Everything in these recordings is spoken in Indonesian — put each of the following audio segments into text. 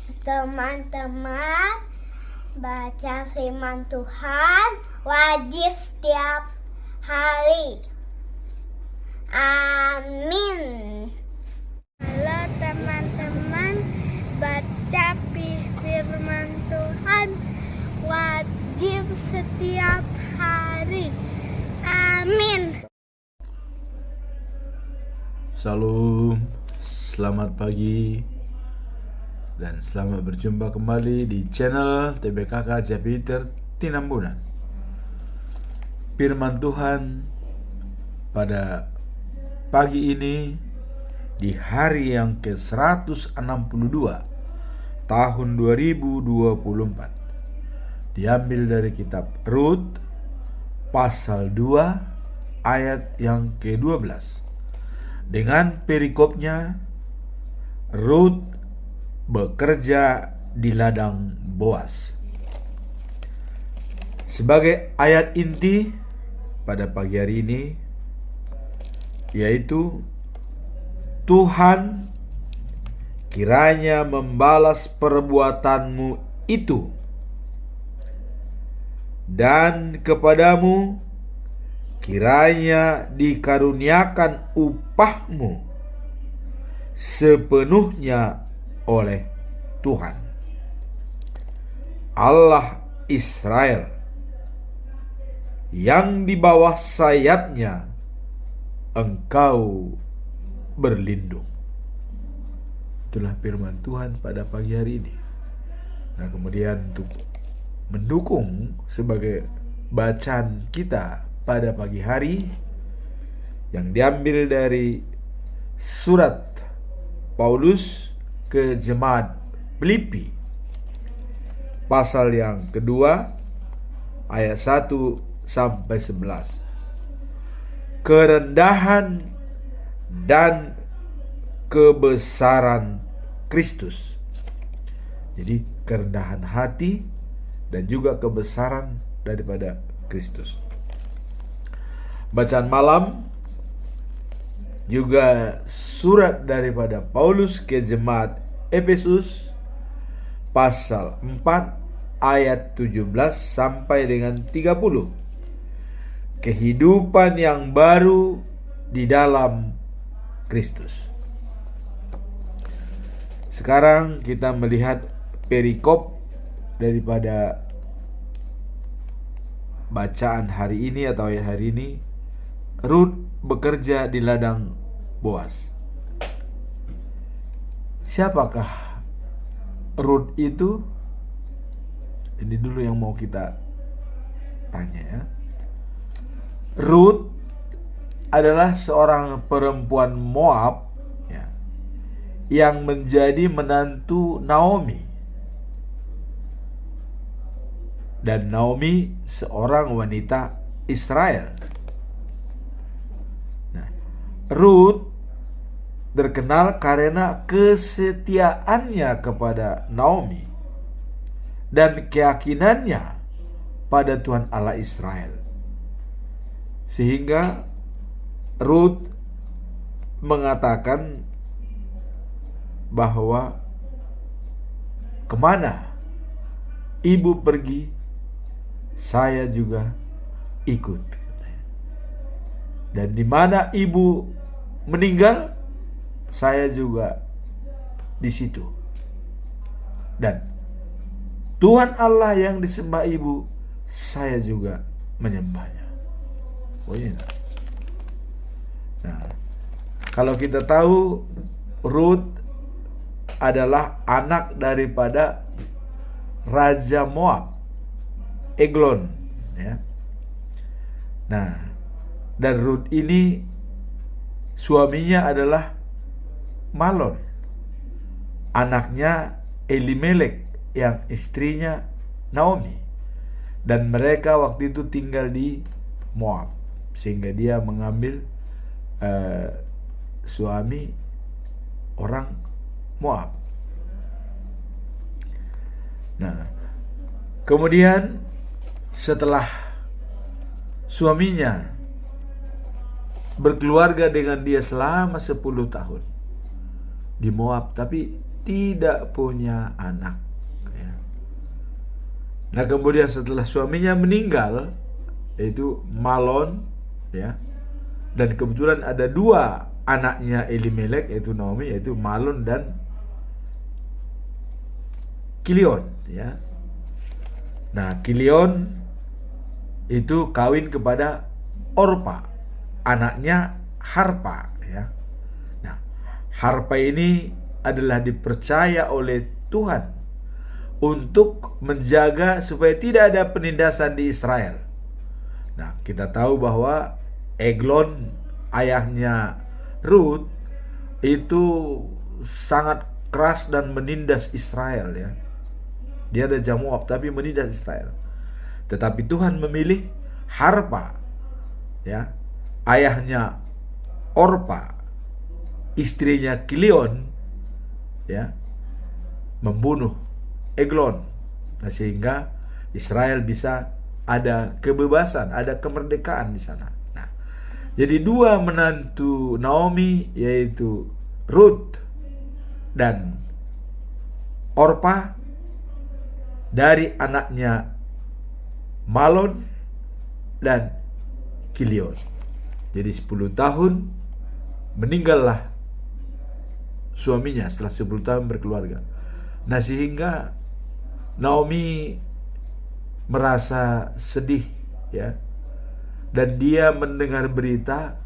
Teman-teman, baca firman Tuhan wajib setiap hari. Amin. Halo teman-teman, baca firman Tuhan wajib setiap hari. Amin. Salam, selamat pagi dan selamat berjumpa kembali di channel TBKK Jupiter Tinambunan. Firman Tuhan pada pagi ini di hari yang ke-162 tahun 2024 diambil dari kitab Rut pasal 2 ayat yang ke-12 dengan perikopnya Rut bekerja di ladang Boas. Sebagai ayat inti pada pagi hari ini yaitu Tuhan kiranya membalas perbuatanmu itu dan kepadamu kiranya dikaruniakan upahmu sepenuhnya oleh Tuhan Allah Israel, yang di bawah sayapnya engkau berlindung. Itulah firman Tuhan pada pagi hari ini. Nah, kemudian untuk mendukung sebagai bacaan kita pada pagi hari yang diambil dari surat Paulus ke jemaat Filipi pasal yang kedua ayat 1 sampai 11. Kerendahan dan kebesaran Kristus. Jadi kerendahan hati dan juga kebesaran daripada Kristus. Bacaan malam juga surat daripada Paulus ke jemaat Efesus pasal 4 ayat 17 sampai dengan 30. Kehidupan yang baru di dalam Kristus. Sekarang kita melihat perikop daripada bacaan hari ini atau ayat hari ini. Rut bekerja di ladang Boas. Siapakah Rut itu? Ini dulu yang mau kita tanya ya. Rut adalah seorang perempuan Moab ya, yang menjadi menantu Naomi. Dan Naomi seorang wanita Israel. Rut terkenal karena kesetiaannya kepada Naomi dan keyakinannya pada Tuhan Allah Israel. Sehingga Rut mengatakan bahwa kemana ibu pergi, saya juga ikut. Dan di mana ibu meninggal, saya juga di situ. Dan Tuhan Allah yang disembah ibu, saya juga menyembahnya. Oh iya. Nah, kalau kita tahu Rut adalah anak daripada Raja Moab, Eglon, ya. Nah, dan Rut ini suaminya adalah Malon, anaknya Elimelek yang istrinya Naomi. Dan mereka waktu itu tinggal di Moab, sehingga dia mengambil suami orang Moab. Nah, kemudian setelah suaminya berkeluarga dengan dia selama 10 tahun di Moab, tapi tidak punya anak. Ya. Nah kemudian setelah suaminya meninggal, yaitu Malon, ya, dan kebetulan ada dua anaknya Elimelek, yaitu Naomi, yaitu Malon dan Kilion, ya. Nah Kilion itu kawin kepada Orpa, anaknya Harpa, ya. Nah Harpa ini adalah dipercaya oleh Tuhan untuk menjaga supaya tidak ada penindasan di Israel. Nah, kita tahu bahwa Eglon, ayahnya Ruth, itu sangat keras dan menindas Israel, ya. Dia ada Moab tapi menindas Israel. Tetapi Tuhan memilih Harpa, ya, ayahnya Orpa, istrinya Kilion, ya, membunuh Eglon. Nah, sehingga Israel bisa ada kebebasan, ada kemerdekaan di sana. Nah, jadi dua menantu Naomi, yaitu Ruth dan Orpa, dari anaknya Malon dan Kilion. Jadi 10 tahun meninggallah suaminya setelah 10 tahun berkeluarga. Nah sehingga Naomi merasa sedih, ya. Dan dia mendengar berita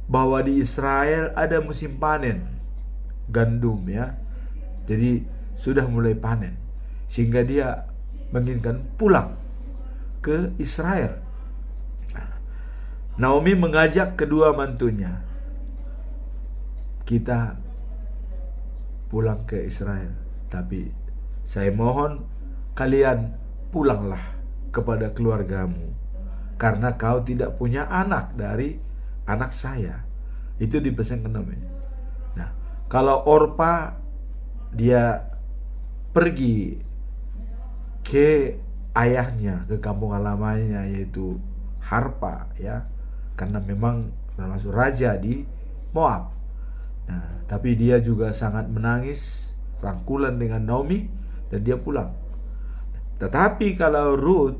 bahwa di Israel ada musim panen gandum, ya. Jadi sudah mulai panen. Sehingga dia menginginkan pulang ke Israel. Naomi mengajak kedua mantunya, kita pulang ke Israel, tapi saya mohon kalian pulanglah kepada keluargamu, karena kau tidak punya anak dari anak saya. Itu dipesankan Naomi. Nah, kalau Orpa dia pergi ke ayahnya, ke kampung halamannya, yaitu Harpa, ya, karena memang termasuk raja di Moab. Nah, tapi dia juga sangat menangis, rangkulan dengan Naomi, dan dia pulang. Tetapi kalau Ruth,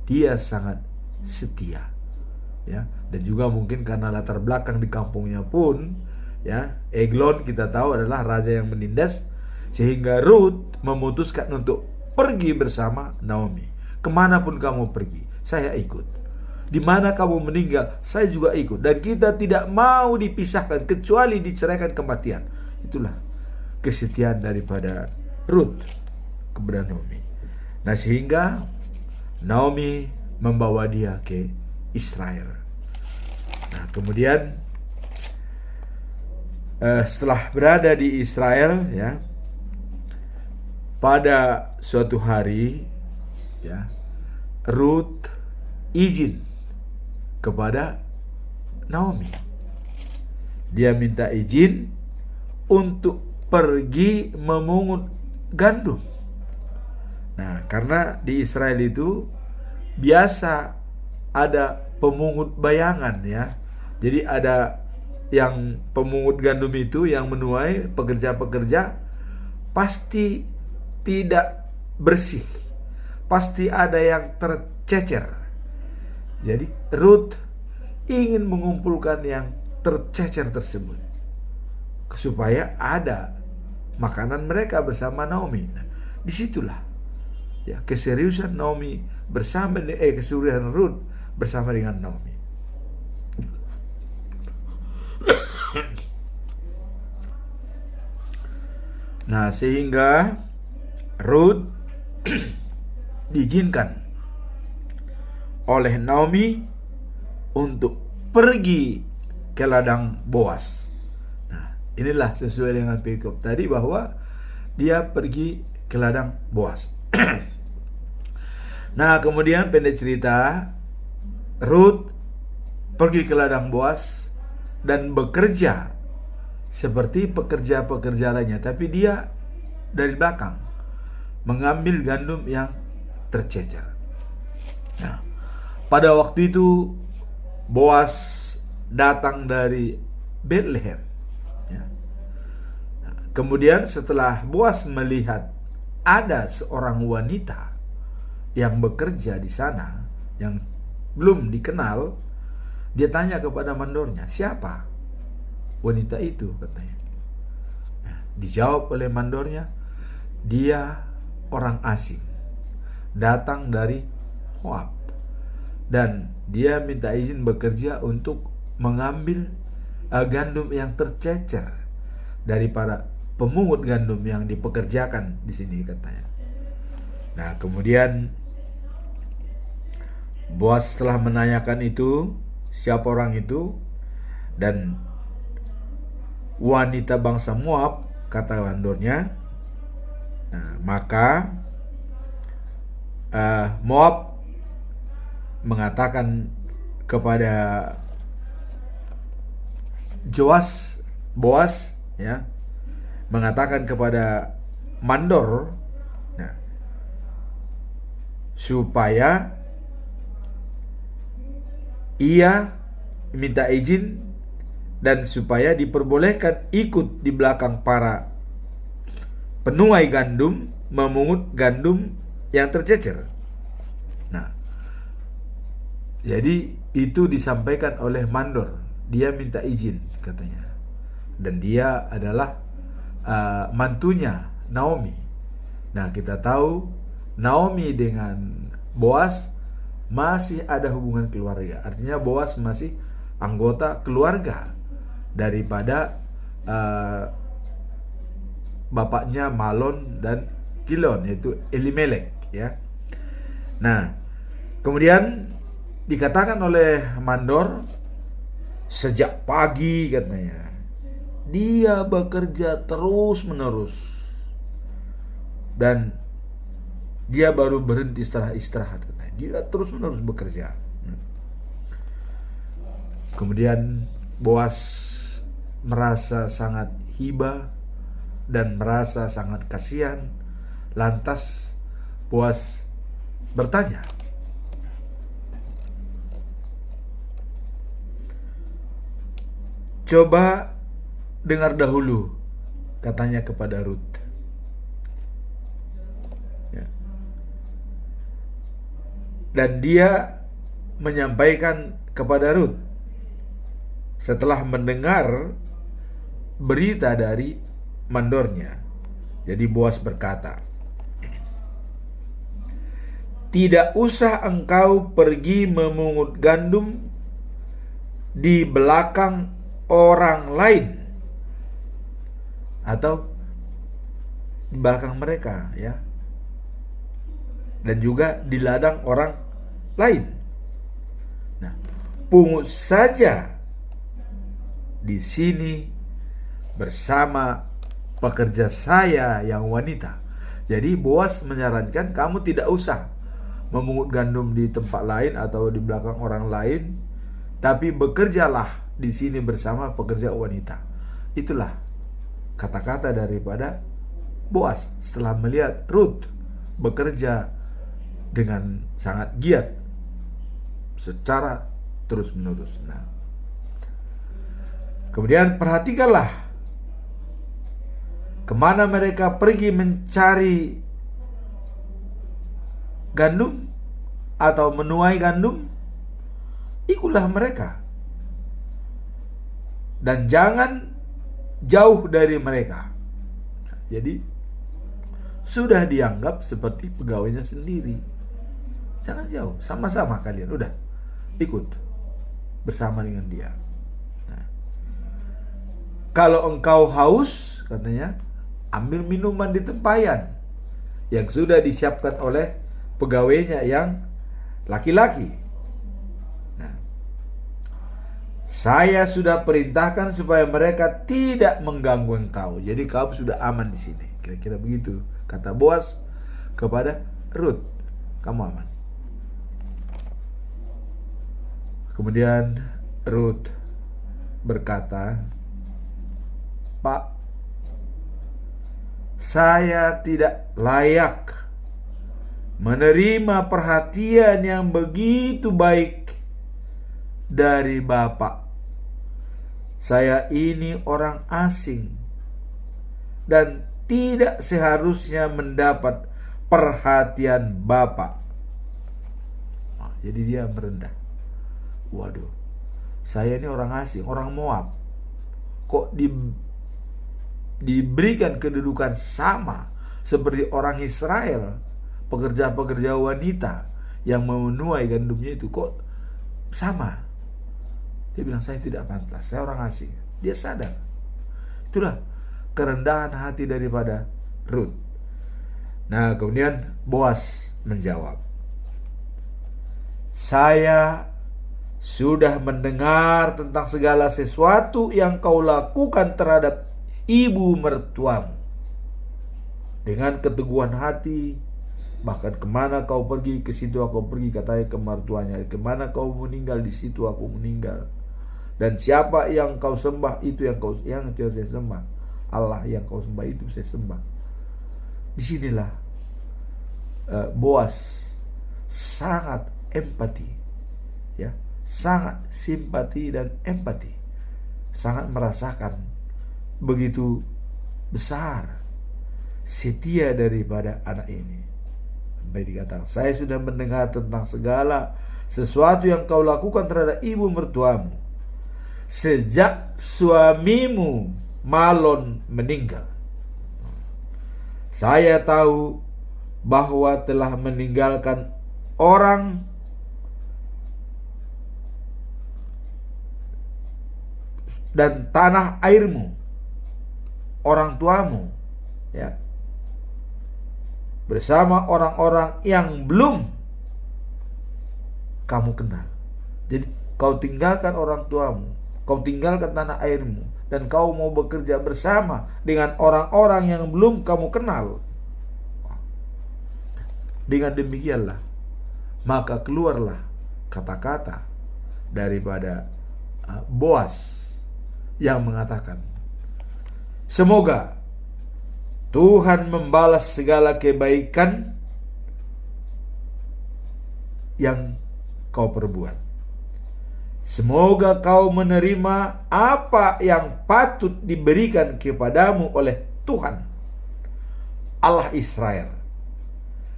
dia sangat setia, ya, dan juga mungkin karena latar belakang di kampungnya pun, ya, Eglon kita tahu adalah raja yang menindas, sehingga Ruth memutuskan untuk pergi bersama Naomi. Kemanapun kamu pergi, saya ikut. Di mana kamu meninggal, saya juga ikut. Dan kita tidak mau dipisahkan kecuali diceraikan kematian. Itulah kesetiaan daripada Ruth kepada Naomi. Nah sehingga Naomi membawa dia ke Israel. Nah kemudian setelah berada di Israel, ya, pada suatu hari, ya, Ruth izin kepada Naomi. Dia minta izin untuk pergi memungut gandum. Nah, karena di Israel itu biasa ada pemungut bayangan, ya. Jadi ada yang pemungut gandum itu yang menuai pekerja-pekerja pasti tidak bersih. Pasti ada yang tercecer. Jadi Ruth ingin mengumpulkan yang tercecer tersebut supaya ada makanan mereka bersama Naomi. Nah, disitulah, ya, keseriusan Naomi bersama keseriusan Ruth bersama dengan Naomi. Nah, sehingga Ruth diizinkan oleh Naomi untuk pergi ke ladang Boas. Nah, inilah sesuai dengan perikop tadi bahwa dia pergi ke ladang Boas. Nah, kemudian pendek cerita, Ruth pergi ke ladang Boas dan bekerja seperti pekerja-pekerja lainnya, tapi dia dari belakang mengambil gandum yang tercecer. Nah, pada waktu itu Boas datang dari Bethlehem, ya. Nah, Kemudian setelah Boas melihat ada seorang wanita yang bekerja di sana yang belum dikenal, dia tanya kepada mandornya, siapa wanita itu, katanya. Nah, dijawab oleh mandornya, dia orang asing, datang dari Moab, dan dia minta izin bekerja untuk mengambil gandum yang tercecer dari para pemungut gandum yang dipekerjakan di sini, katanya. Nah, kemudian Boas setelah menanyakan itu, siapa orang itu, dan wanita bangsa Moab, kata mandornya. Nah, maka Moab mengatakan kepada Boas, ya, mengatakan kepada mandor, nah, supaya ia minta izin dan supaya diperbolehkan ikut di belakang para penuai gandum memungut gandum yang tercecer. Nah, jadi itu disampaikan oleh mandor. Dia minta izin, katanya. Dan dia adalah mantunya Naomi. Nah, kita tahu Naomi dengan Boas masih ada hubungan keluarga. Artinya Boas masih anggota keluarga daripada bapaknya Malon dan Kilon, yaitu Elimelek, ya. Nah, kemudian dikatakan oleh mandor, sejak pagi, katanya, dia bekerja terus menerus dan dia baru berhenti setelah istirahat, katanya. Dia terus menerus bekerja. Kemudian Boas merasa sangat hibah dan merasa sangat kasihan. Lantas Boas bertanya, coba dengar dahulu, katanya kepada Ruth. Ya. Dan dia menyampaikan kepada Ruth setelah mendengar berita dari mandornya. Jadi Boas berkata, tidak usah engkau pergi memungut gandum di belakang orang lain atau di belakang mereka, ya, dan juga di ladang orang lain. Nah, pungut saja di sini bersama pekerja saya yang wanita. Jadi Boas menyarankan kamu tidak usah memungut gandum di tempat lain atau di belakang orang lain, tapi bekerjalah di sini bersama pekerja wanita. Itulah kata-kata daripada Boas setelah melihat Ruth bekerja dengan sangat giat secara terus-menerus. Nah, kemudian perhatikanlah kemana mereka pergi mencari gandum atau menuai gandum, ikutlah mereka dan jangan jauh dari mereka. Jadi sudah dianggap seperti pegawainya sendiri. Jangan jauh, sama-sama kalian, udah ikut bersama dengan dia. Nah, kalau engkau haus, katanya, ambil minuman di tempayan yang sudah disiapkan oleh pegawainya yang laki-laki. Nah, saya sudah perintahkan supaya mereka tidak mengganggu engkau. Jadi kau sudah aman di sini. Kira-kira begitu kata Boas kepada Ruth, kamu aman. Kemudian Ruth berkata, Pak, saya tidak layak menerima perhatian yang begitu baik dari Bapak. Saya ini orang asing dan tidak seharusnya mendapat perhatian Bapa. Nah, jadi dia merendah. Waduh, saya ini orang asing, orang Moab, kok diberikan kedudukan sama seperti orang Israel, pekerja-pekerja wanita yang menuai gandumnya itu, kok sama. Dia bilang, saya tidak pantas, saya orang asing. Dia sadar. Itulah kerendahan hati daripada Rut. Nah, kemudian Boas menjawab, saya sudah mendengar tentang segala sesuatu yang kau lakukan terhadap ibu mertuamu. Dengan keteguhan hati, bahkan kemana kau pergi, ke situ aku pergi, katanya ke mertuanya. Kemana kau meninggal, di situ aku meninggal. Dan siapa yang kau sembah, itu yang saya sembah. Allah yang kau sembah, itu saya sembah. Disinilah Boas sangat empati, ya, sangat simpati dan empati, sangat merasakan begitu besar setia daripada anak ini. Sampai dikatakan, saya sudah mendengar tentang segala sesuatu yang kau lakukan terhadap ibu mertuamu sejak suamimu Malon meninggal. Saya tahu bahwa telah meninggalkan orang dan tanah airmu, orang tuamu, ya, bersama orang-orang yang belum kamu kenal. Jadi kau tinggalkan orang tuamu, kau tinggalkan tanah airmu, dan kau mau bekerja bersama dengan orang-orang yang belum kamu kenal. Dengan demikianlah, maka keluarlah kata-kata daripada Boas yang mengatakan, semoga Tuhan membalas segala kebaikan yang kau perbuat. Semoga kau menerima apa yang patut diberikan kepadamu oleh Tuhan Allah Israel,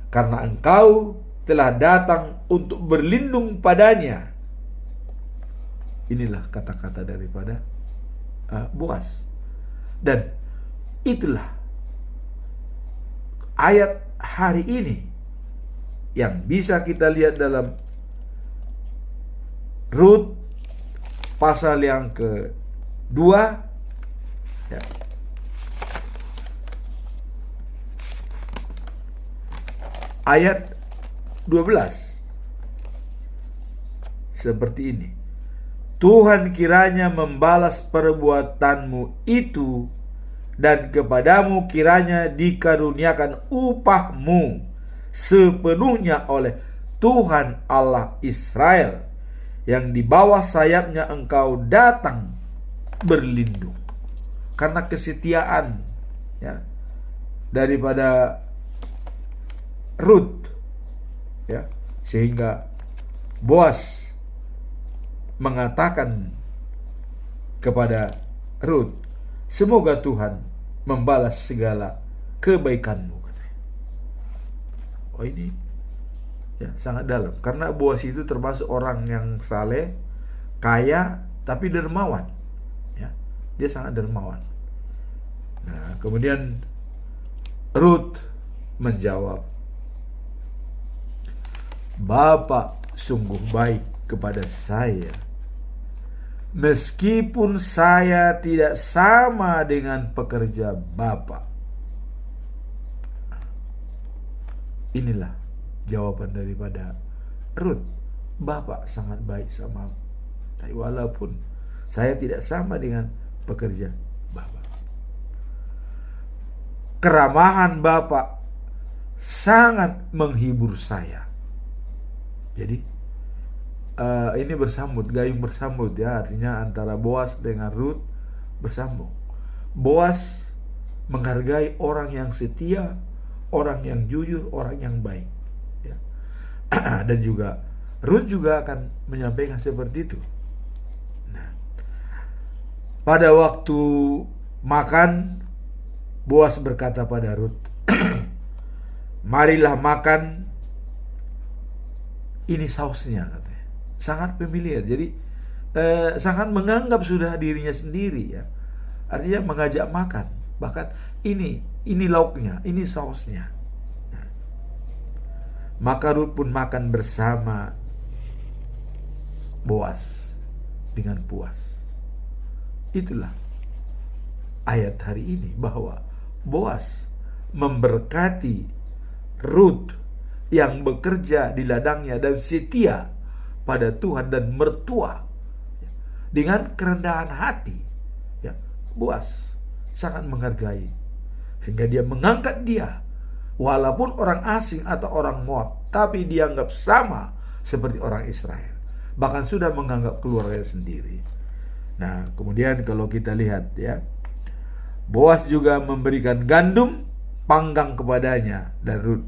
karena engkau telah datang untuk berlindung padanya. Inilah kata-kata daripada Boas. Dan itulah ayat hari ini yang bisa kita lihat dalam Rut pasal yang kedua, ya. Ayat 12 seperti ini. Tuhan kiranya membalas perbuatanmu itu, dan kepadamu kiranya dikaruniakan upahmu sepenuhnya oleh Tuhan Allah Israel, yang di bawah sayapnya engkau datang berlindung. Karena kesetiaan, ya, daripada Rut, ya, sehingga Boas mengatakan kepada Rut, semoga Tuhan membalas segala kebaikanmu. Oh, ini ya sangat dalam, karena Boas itu termasuk orang yang saleh, kaya, tapi dermawan, ya, dia sangat dermawan. Nah, kemudian Rut menjawab, Bapak sungguh baik kepada saya, meskipun saya tidak sama dengan pekerja Bapak. Inilah jawaban daripada Rut. Bapak sangat baik sama, tapi walaupun saya tidak sama dengan pekerja Bapak. Keramahan Bapak sangat menghibur saya. Jadi ini bersambut, gayung bersambut, ya, artinya antara Boas dengan Rut bersambung. Boas menghargai orang yang setia, orang yang jujur, orang yang baik, ya. Dan juga Rut juga akan menyampaikan seperti itu. Nah, pada waktu makan, Boas berkata pada Rut, marilah makan, ini sausnya, katanya. Sangat familiar. Jadi sangat menganggap sudah dirinya sendiri, ya. Artinya mengajak makan. Bahkan ini lauknya, ini sausnya. Nah, maka Rut pun makan bersama Boas dengan puas. Itulah ayat hari ini, bahwa Boas memberkati Rut yang bekerja di ladangnya dan setia pada Tuhan dan mertua dengan kerendahan hati. Ya, Boas sangat menghargai sehingga dia mengangkat dia, walaupun orang asing atau orang Moab, tapi dianggap sama seperti orang Israel, bahkan sudah menganggap keluarga sendiri. Nah, kemudian kalau kita lihat, ya, Boas juga memberikan gandum panggang kepadanya dan Rut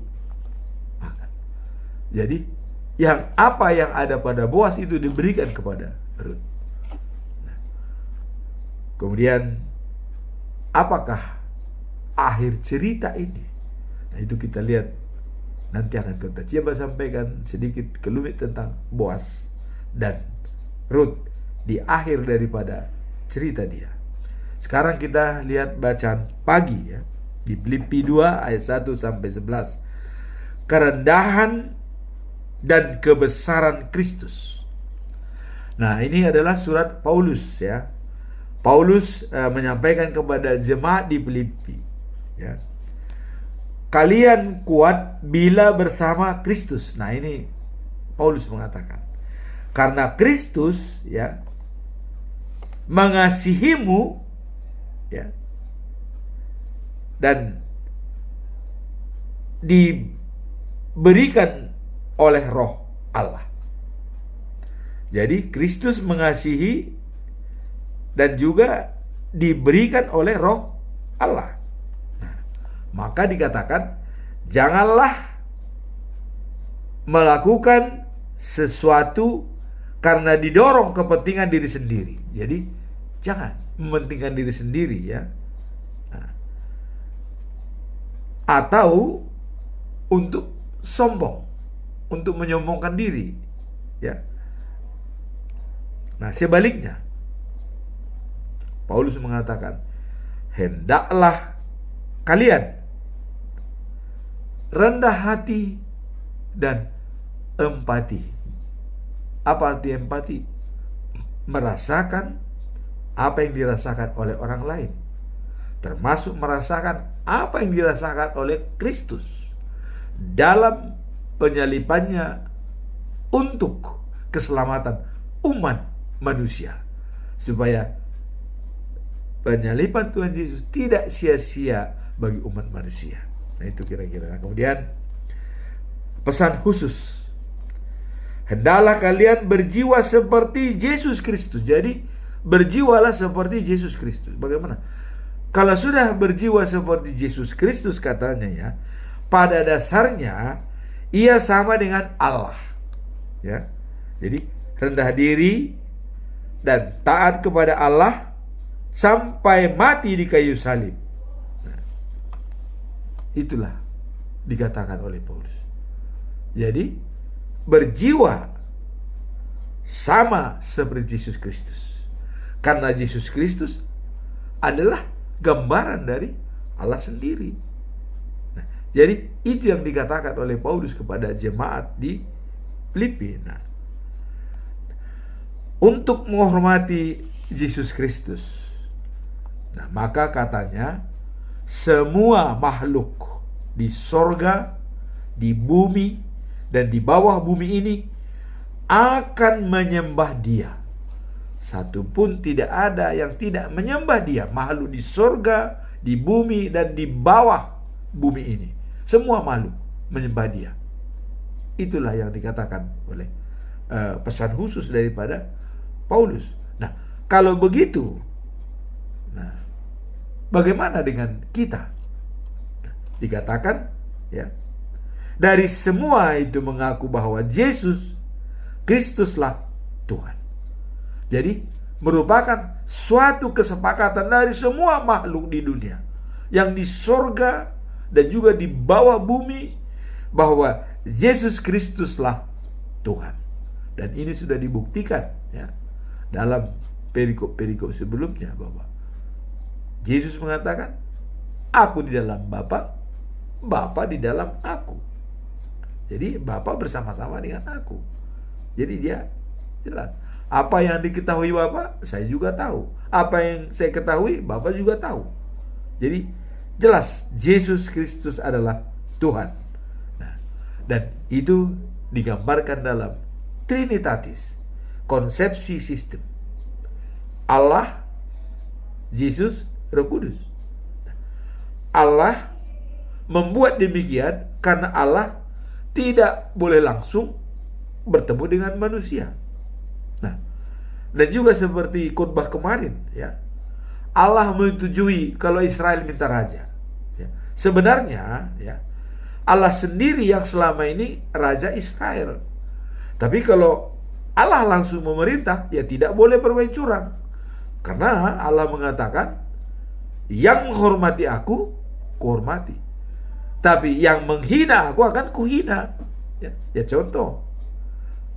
makan. Jadi apa yang ada pada Boas itu diberikan kepada Rut. Nah, kemudian apakah akhir cerita ini? Nah, itu kita lihat nanti, akan kita coba sampaikan sedikit kelumit tentang Boas dan Rut di akhir daripada cerita dia. Sekarang kita lihat bacaan pagi, ya, di Filipi 2 ayat 1 sampai 11. Kerendahan dan kebesaran Kristus. Nah, ini adalah surat Paulus, ya. Paulus menyampaikan kepada jemaat di Filipi, ya. Kalian kuat bila bersama Kristus. Nah, ini Paulus mengatakan, karena Kristus, ya, mengasihimu, ya, dan diberikan oleh Roh Allah. Jadi Kristus mengasihi dan juga diberikan oleh Roh Allah. Nah, maka dikatakan janganlah melakukan sesuatu karena didorong kepentingan diri sendiri. Jadi jangan mementingkan diri sendiri, ya. Nah, atau untuk sombong, untuk menyombongkan diri, ya. Nah, sebaliknya Paulus mengatakan, hendaklah kalian rendah hati dan empati. Apa arti empati? Merasakan apa yang dirasakan oleh orang lain, termasuk merasakan apa yang dirasakan oleh Kristus dalam penyalipannya untuk keselamatan umat manusia, supaya penyalipan Tuhan Yesus tidak sia-sia bagi umat manusia. Nah, itu kira-kira. Nah, kemudian pesan khusus, hendaklah kalian berjiwa seperti Yesus Kristus. Jadi berjiwalah seperti Yesus Kristus. Bagaimana? Kalau sudah berjiwa seperti Yesus Kristus, katanya, ya, pada dasarnya ia sama dengan Allah, ya. Jadi rendah diri dan taat kepada Allah sampai mati di kayu salib. Nah, itulah dikatakan oleh Paulus. Jadi berjiwa sama seperti Yesus Kristus. Karena Yesus Kristus adalah gambaran dari Allah sendiri. Nah, jadi itu yang dikatakan oleh Paulus kepada jemaat di Filipi. Nah, untuk menghormati Yesus Kristus, nah, maka katanya semua makhluk di sorga, di bumi, dan di bawah bumi ini akan menyembah Dia. Satu pun tidak ada yang tidak menyembah Dia. Makhluk di sorga, di bumi, dan di bawah bumi ini, semua makhluk menyembah Dia. Itulah yang dikatakan oleh pesan khusus daripada Paulus. Nah, kalau begitu, nah, bagaimana dengan kita? Nah, dikatakan, ya, dari semua itu mengaku bahwa Yesus Kristuslah Tuhan. Jadi merupakan suatu kesepakatan dari semua makhluk di dunia, yang di sorga dan juga di bawah bumi, bahwa Yesus Kristuslah Tuhan. Dan ini sudah dibuktikan ya dalam perikop-perikop sebelumnya, bahwa Yesus mengatakan, aku di dalam Bapa, Bapa di dalam aku. Jadi Bapa bersama-sama dengan aku. Jadi dia jelas, apa yang diketahui Bapa, saya juga tahu. Apa yang saya ketahui, Bapa juga tahu. Jadi jelas Yesus Kristus adalah Tuhan. Nah, dan itu digambarkan dalam Trinitatis, konsepsi sistem Allah, Yesus, Roh Kudus. Allah membuat demikian karena Allah tidak boleh langsung bertemu dengan manusia. Nah, dan juga seperti khotbah kemarin ya, Allah menyetujui kalau Israel minta raja ya. Sebenarnya ya, Allah sendiri yang selama ini raja Israel. Tapi kalau Allah langsung memerintah, ya tidak boleh bermain curang. Karena Allah mengatakan, yang menghormati aku, kuhormati. Tapi yang menghina aku akan kuhina. Ya contoh,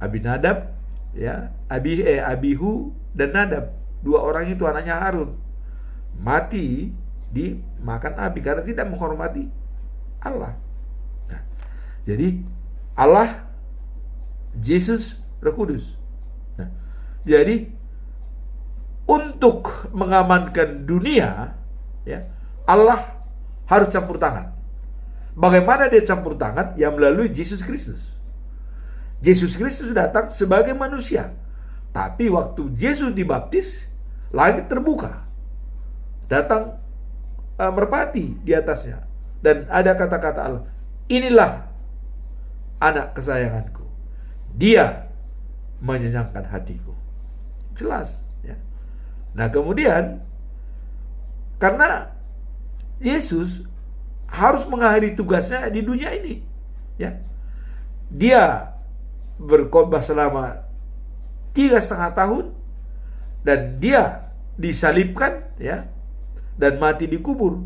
Abinadab, ya, Abihu dan Nadab, dua orang itu anaknya Harun, mati dimakan api karena tidak menghormati Allah. Nah, jadi Allah, Yesus, Roh Kudus. Nah, jadi untuk mengamankan dunia, ya, Allah harus campur tangan. Bagaimana dia campur tangan? Ya melalui Yesus Kristus. Yesus Kristus datang sebagai manusia. Tapi waktu Yesus dibaptis, langit terbuka. Datang merpati di atasnya. Dan ada kata-kata Allah, inilah anak kesayanganku. Dia menyenangkan hatiku. Jelas ya. Nah kemudian, karena Yesus harus mengakhiri tugasnya di dunia ini ya, dia berkhotbah selama 3,5 tahun, dan dia disalibkan ya, dan mati dikubur,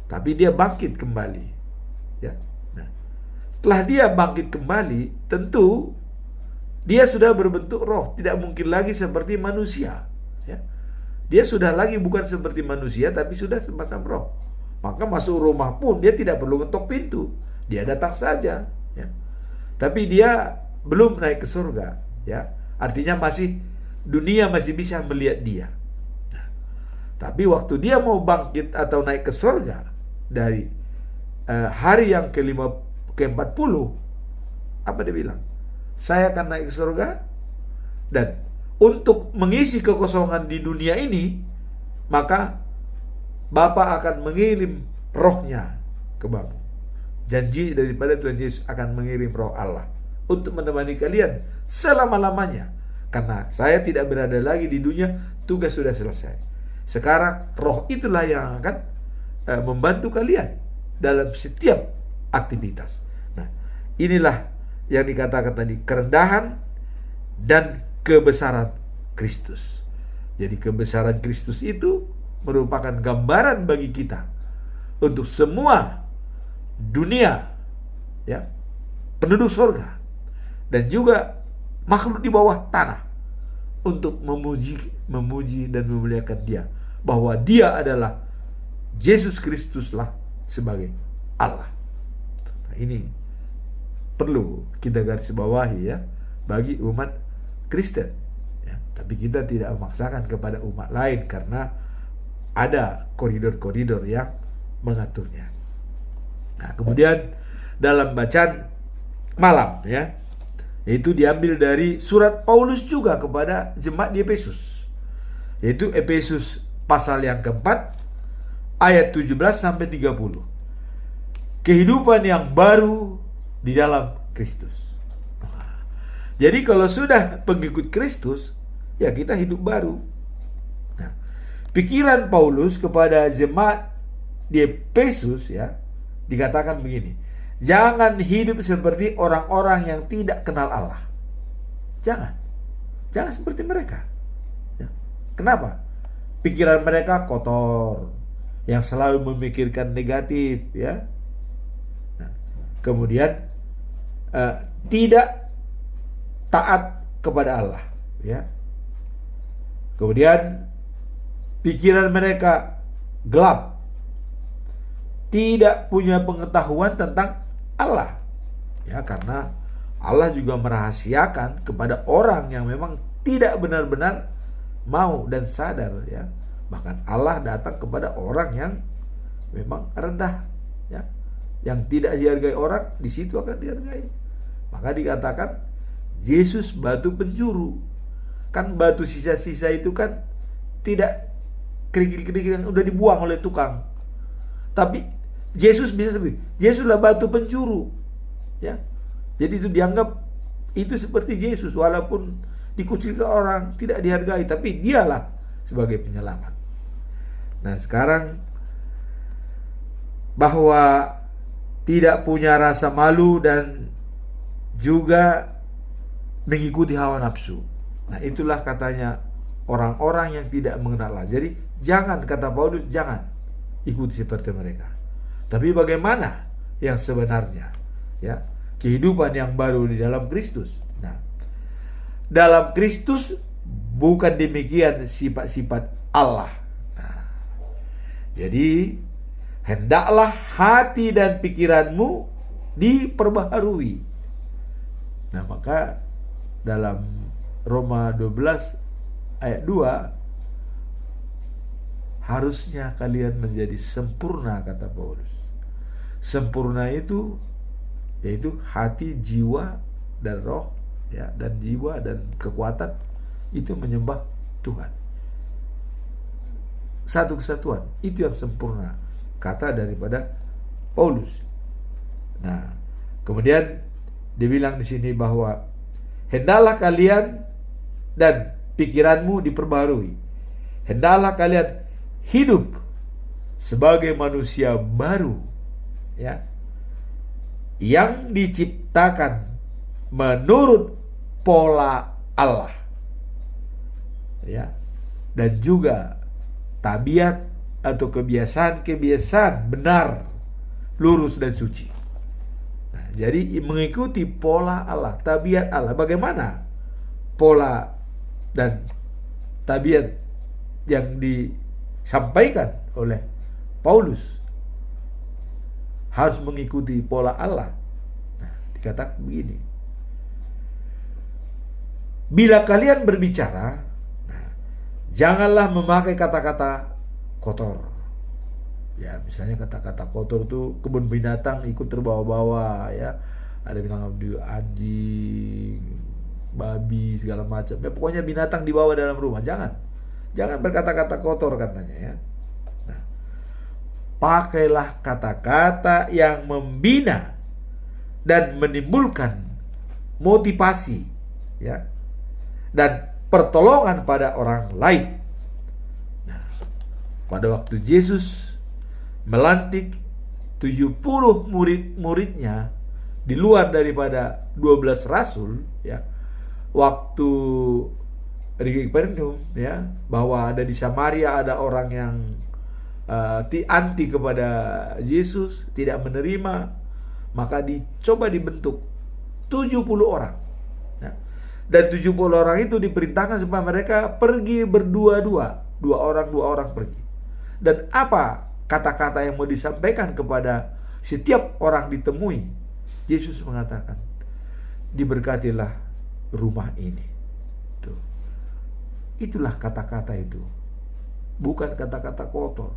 tapi dia bangkit kembali ya. Nah, setelah dia bangkit kembali, tentu dia sudah berbentuk roh, tidak mungkin lagi seperti manusia ya. Dia sudah lagi bukan seperti manusia, tapi sudah semacam roh. Maka masuk rumah pun dia tidak perlu ketok pintu, dia datang saja ya. Tapi dia belum naik ke surga ya. Artinya dunia masih bisa melihat dia. Nah, tapi waktu dia mau bangkit atau naik ke surga dari hari yang ke-40, apa dia bilang? Saya akan naik ke surga, dan untuk mengisi kekosongan di dunia ini, maka Bapa akan mengirim rohnya ke kamu. Janji daripada Tuhan Yesus akan mengirim roh Allah untuk menemani kalian selama-lamanya. Karena saya tidak berada lagi di dunia, tugas sudah selesai. Sekarang roh itulah yang akan membantu kalian dalam setiap aktivitas. Nah, inilah yang dikatakan tadi, kerendahan dan kebesaran Kristus. Jadi kebesaran Kristus itu merupakan gambaran bagi kita untuk semua dunia ya, penduduk surga dan juga makhluk di bawah tanah, untuk memuji dan memuliakan Dia, bahwa Dia adalah Yesus Kristuslah sebagai Allah. Nah, ini perlu kita garis bawahi ya bagi umat Kristen ya. Tapi kita tidak memaksakan kepada umat lain karena ada koridor-koridor yang mengaturnya. Nah, kemudian dalam bacaan malam ya, yaitu diambil dari surat Paulus juga kepada jemaat di Efesus, yaitu Efesus pasal yang keempat ayat 17 sampai 30. Kehidupan yang baru di dalam Kristus. Jadi kalau sudah pengikut Kristus, ya kita hidup baru. Nah, pikiran Paulus kepada jemaat di Efesus ya, dikatakan begini: jangan hidup seperti orang-orang yang tidak kenal Allah. Jangan seperti mereka ya. Kenapa? Pikiran mereka kotor, yang selalu memikirkan negatif, ya. Nah, kemudian tidak taat kepada Allah, ya. Kemudian pikiran mereka gelap, tidak punya pengetahuan tentang Allah, ya, karena Allah juga merahasiakan kepada orang yang memang tidak benar-benar mau dan sadar, ya. Bahkan Allah datang kepada orang yang memang rendah, ya, yang tidak dihargai orang, di situ akan dihargai. Maka dikatakan Yesus batu penjuru. Kan batu sisa-sisa itu kan tidak kerikil-kerikil yang udah dibuang oleh tukang. Tapi Yesus bisa seperti Yesuslah batu penjuru, ya. Jadi itu dianggap itu seperti Yesus, walaupun dikucilkan orang, tidak dihargai, tapi dialah sebagai penyelamat. Nah, sekarang bahwa tidak punya rasa malu dan juga mengikuti hawa nafsu. Nah, itulah katanya orang-orang yang tidak mengenal Allah. Jadi jangan, kata Paulus, jangan ikuti seperti mereka. Tapi bagaimana yang sebenarnya, ya, kehidupan yang baru di dalam Kristus. Nah, dalam Kristus bukan demikian sifat-sifat Allah. Nah, jadi hendaklah hati dan pikiranmu diperbaharui. Nah, maka dalam Roma 12 ayat 2, harusnya kalian menjadi sempurna, kata Paulus. Sempurna itu yaitu hati, jiwa, dan roh, ya, dan jiwa dan kekuatan itu menyembah Tuhan. Satu kesatuan, itu yang sempurna, kata daripada Paulus. Nah, kemudian dibilang di sini bahwa hendaklah kalian dan pikiranmu diperbarui. Hendaklah kalian hidup sebagai manusia baru, ya, yang diciptakan menurut pola Allah, ya, dan juga tabiat atau kebiasaan-kebiasaan benar, lurus dan suci. Nah, jadi mengikuti pola Allah, tabiat Allah. Bagaimana pola dan tabiat yang disampaikan oleh Paulus? Harus mengikuti pola Allah. Nah, dikatakan begini, bila kalian berbicara, nah, janganlah memakai kata-kata kotor. Ya, misalnya kata-kata kotor itu kebun binatang ikut terbawa-bawa, ya. Ada bilang anjing, babi, segala macam. Ya, pokoknya binatang dibawa dalam rumah. Jangan berkata-kata kotor, katanya, ya. Pakailah kata-kata yang membina dan menimbulkan motivasi, ya, dan pertolongan pada orang lain. Nah, pada waktu Yesus melantik 70 murid-muridnya di luar daripada 12 rasul, ya, waktu di Kapernaum, ya, bahwa ada di Samaria ada orang yang anti kepada Yesus, tidak menerima, maka dicoba dibentuk 70 orang, ya. Dan 70 orang itu diperintahkan supaya mereka pergi berdua-dua, dua orang pergi. Dan apa kata-kata yang mau disampaikan kepada setiap orang ditemui? Yesus mengatakan, diberkatilah rumah ini. Tuh. Itulah kata-kata itu, bukan kata-kata kotor.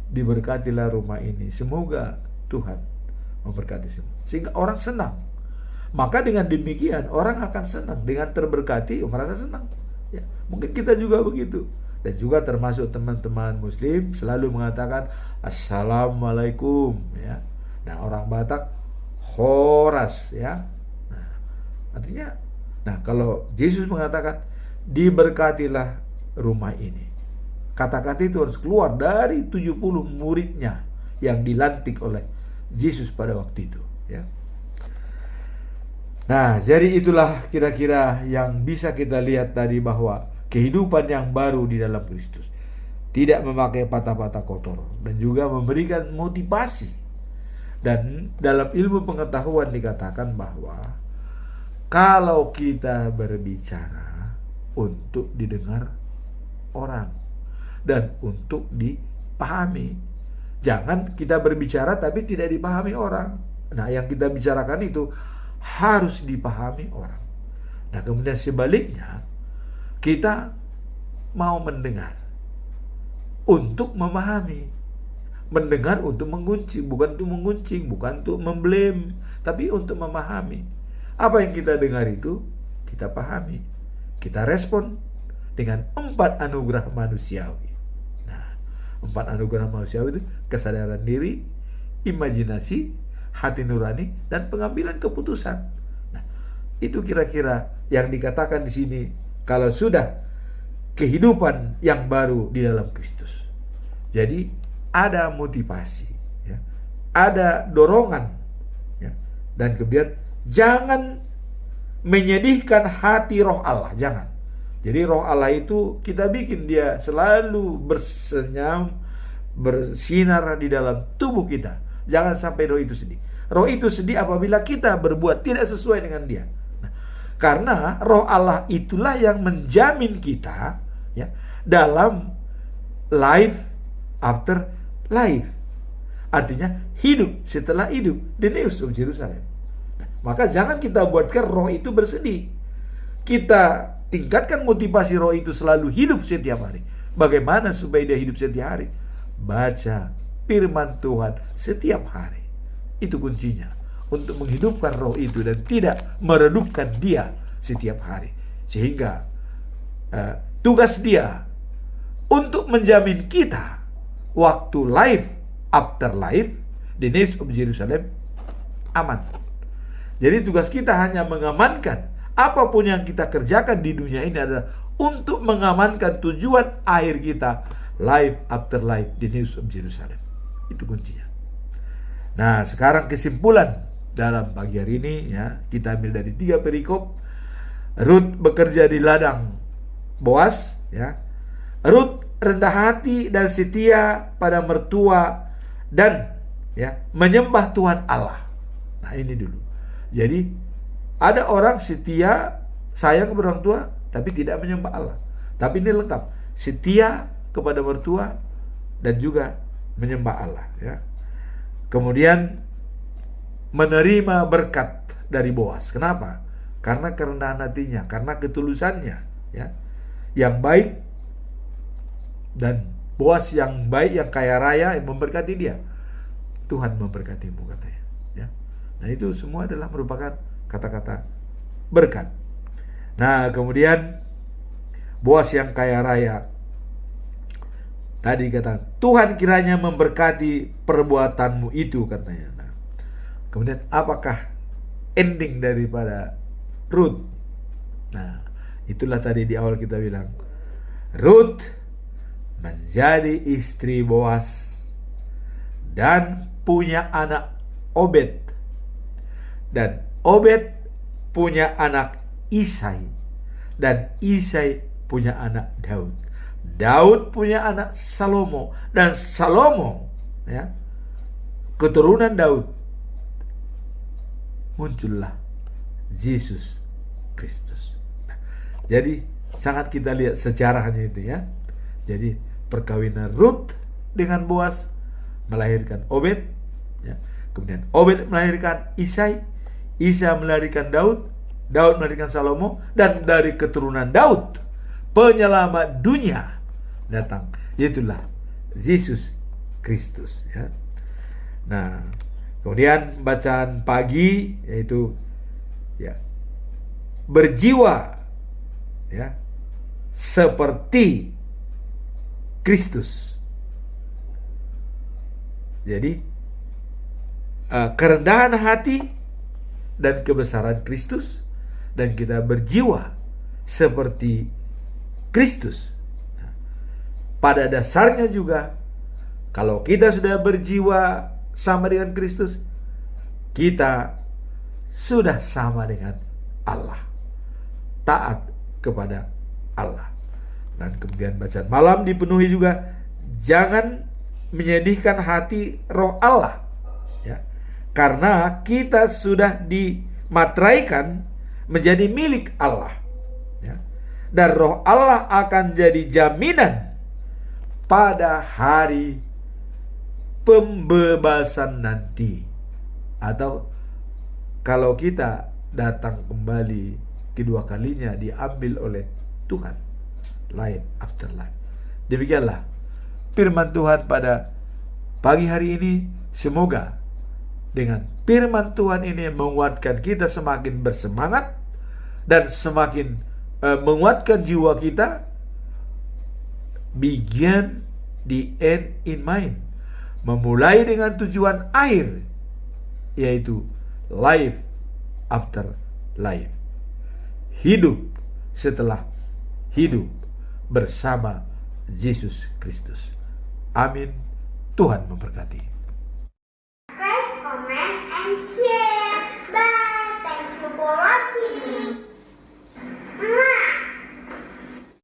Diberkatilah rumah ini. Semoga Tuhan memberkati semua, sehingga orang senang. Maka dengan demikian orang akan senang. Dengan terberkati, merasa senang, ya. Mungkin kita juga begitu. Dan juga termasuk teman-teman muslim selalu mengatakan Assalamualaikum, ya. Nah, orang Batak Horas, ya. Nah, artinya, nah, kalau Yesus mengatakan diberkatilah rumah ini, kata-kata itu harus keluar dari 70 muridnya yang dilantik oleh Yesus pada waktu itu, ya. Nah, jadi itulah kira-kira yang bisa kita lihat tadi, bahwa kehidupan yang baru di dalam Kristus. tidak memakai patah-patah kotor, dan juga memberikan motivasi. Dan dalam ilmu pengetahuan dikatakan bahwa kalau kita berbicara untuk didengar orang dan untuk dipahami, jangan kita berbicara tapi tidak dipahami orang. Nah, yang kita bicarakan itu harus dipahami orang. Nah, kemudian sebaliknya, kita mau mendengar untuk memahami. Mendengar untuk menggunci, bukan untuk mengguncing, bukan untuk memblame, tapi untuk memahami. Apa yang kita dengar itu, kita pahami. Kita respon dengan 4 anugerah manusiawi. Nah, 4 anugerah manusiawi itu kesadaran diri, imajinasi, hati nurani, dan pengambilan keputusan. Nah, itu kira-kira yang dikatakan di sini kalau sudah kehidupan yang baru di dalam Kristus. Jadi ada motivasi, ya, ada dorongan, ya, dan kemudian jangan menyedihkan hati roh Allah, jangan. Jadi roh Allah itu kita bikin dia selalu bersenyum, bersinar di dalam tubuh kita. Jangan sampai roh itu sedih. Roh itu sedih apabila kita berbuat tidak sesuai dengan dia. Nah, karena roh Allah itulah yang menjamin kita, ya, dalam life after life. Artinya hidup setelah hidup, the news of Jerusalem. Nah, maka jangan kita buatkan roh itu bersedih. Kita tingkatkan motivasi roh itu selalu hidup setiap hari. Bagaimana supaya dia hidup setiap hari? Baca firman Tuhan setiap hari. Itu kuncinya untuk menghidupkan roh itu dan tidak meredupkan dia setiap hari. Sehingga tugas dia untuk menjamin kita waktu life after life, the news of Jerusalem, aman. Jadi tugas kita hanya mengamankan apapun yang kita kerjakan di dunia ini adalah untuk mengamankan tujuan akhir kita, life after life, the news of Jerusalem. Itu kuncinya. Nah, sekarang kesimpulan dalam pagi hari ini, ya, kita ambil dari 3 perikop. Rut bekerja di ladang Boas, ya. Rut rendah hati dan setia pada mertua dan, ya, menyembah Tuhan Allah. Nah, ini dulu. Jadi ada orang setia, sayang kepada orang tua tapi tidak menyembah Allah. Tapi ini lengkap, setia kepada mertua dan juga menyembah Allah, ya. Kemudian menerima berkat dari Boas. Kenapa? Karena kerendahan hatinya, karena ketulusannya, ya, yang baik. Dan Boas yang baik, yang kaya raya, yang memberkati dia. Tuhan memberkatimu, katanya, ya. Nah, itu semua adalah merupakan kata-kata berkat. Nah, kemudian Boas yang kaya raya, tadi kata Tuhan kiranya memberkati perbuatanmu itu, katanya. Nah, kemudian apakah ending daripada Rut? Nah, itulah tadi di awal kita bilang, Rut menjadi istri Boas dan punya anak Obed, dan Obed punya anak Isai, dan Isai punya anak Daud. Daud punya anak Salomo, dan Salomo, ya, keturunan Daud, muncullah Yesus Kristus. Nah, jadi sangat kita lihat sejarahnya itu, ya. Jadi perkawinan Rut dengan Boas melahirkan Obed, ya. Kemudian Obed melahirkan Isai, Isai melahirkan Daud, Daud melahirkan Salomo, dan dari keturunan Daud penyelamat dunia datang, yaitulah Yesus Kristus, ya. Nah, kemudian bacaan pagi yaitu, ya, berjiwa, ya, seperti Kristus. Jadi kerendahan hati dan kebesaran Kristus, dan kita berjiwa seperti Kristus. Nah, pada dasarnya juga, kalau kita sudah berjiwa sama dengan Kristus, kita sudah sama dengan Allah, taat kepada Allah. Dan kemudian bacaan malam dipenuhi juga jangan menyedihkan hati roh Allah, ya. Karena kita sudah dimateraikan menjadi milik Allah, ya. Dan roh Allah akan jadi jaminan pada hari pembebasan nanti, atau kalau kita datang kembali kedua kalinya diambil oleh Tuhan, life after life. Demikianlah firman Tuhan pada pagi hari ini. Semoga dengan firman Tuhan ini menguatkan kita, semakin bersemangat dan semakin menguatkan jiwa kita. Begin the end in mind, memulai dengan tujuan akhir, yaitu life after life, hidup setelah hidup bersama Yesus Kristus. Amin. Tuhan memberkati.